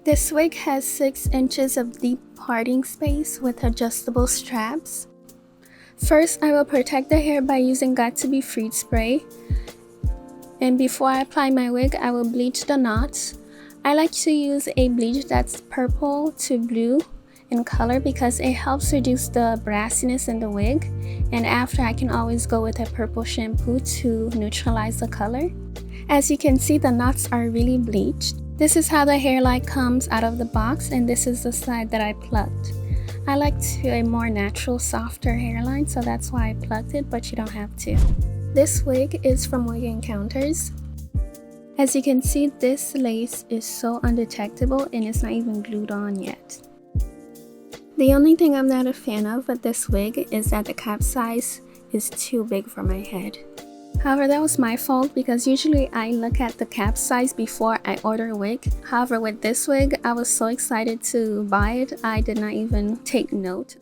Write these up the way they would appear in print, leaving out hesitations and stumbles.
This wig has 6 inches of deep parting space with adjustable straps. First, I will protect the hair by using Got2b Freed Spray. And before I apply my wig, I will bleach the knots. I like to use a bleach that's purple to blue in color because it helps reduce the brassiness in the wig. And after, I can always go with a purple shampoo to neutralize the color. As you can see, the knots are really bleached. This is how the hairline comes out of the box, and this is the side that I plucked. I like a more natural, softer hairline, so that's why I plucked it, but you don't have to. This wig is from Wig Encounters. As you can see, this lace is so undetectable and it's not even glued on yet. The only thing I'm not a fan of with this wig is that the cap size is too big for my head. However, that was my fault because usually I look at the cap size before I order a wig. However, with this wig, I was so excited to buy it, I did not even take note.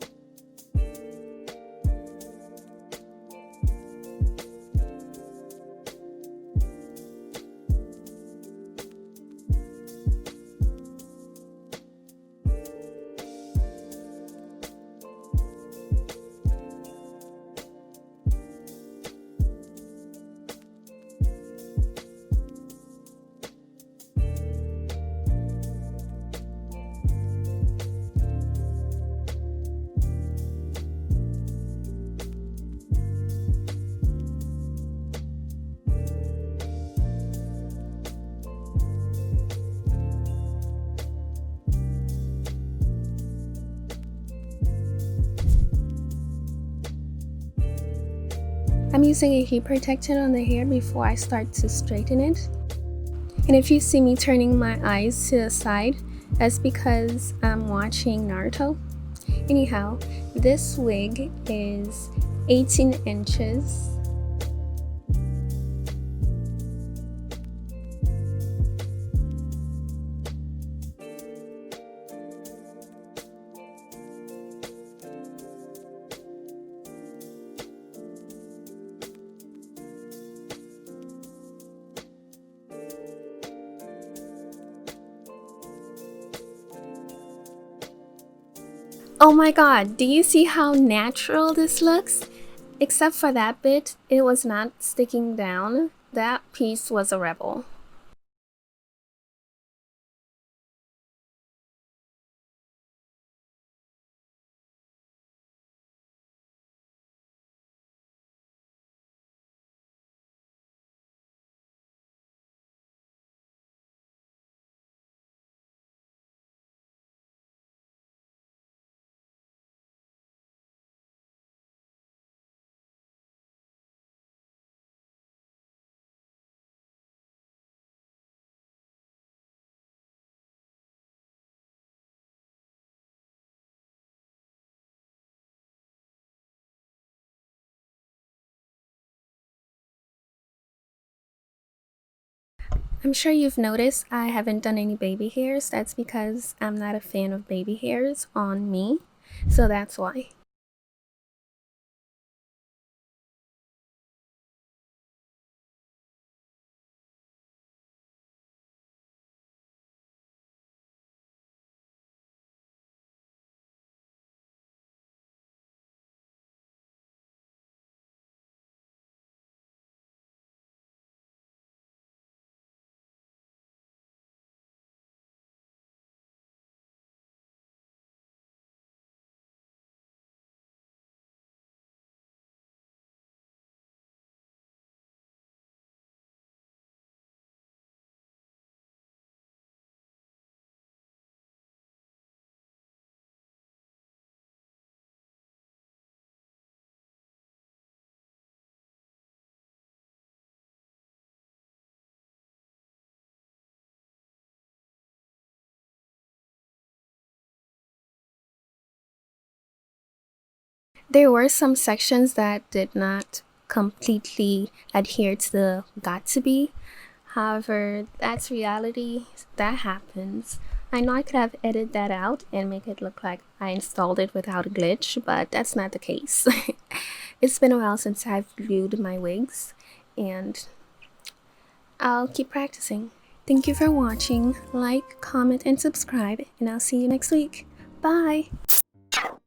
I'm using a heat protectant on the hair before I start to straighten it. And if you see me turning my eyes to the side, that's because I'm watching Naruto. Anyhow, this wig is 18 inches. Oh my god, do you see how natural this looks? Except for that bit, it was not sticking down. That piece was a rebel. I'm sure you've noticed I haven't done any baby hairs. That's because I'm not a fan of baby hairs on me, so that's why. There were some sections that did not completely adhere to the Got2b. However, that's reality. That happens. I know I could have edited that out and make it look like I installed it without a glitch, but that's not the case. It's been a while since I've glued my wigs, and I'll keep practicing. Thank you for watching. Like, comment, and subscribe, and I'll see you next week. Bye!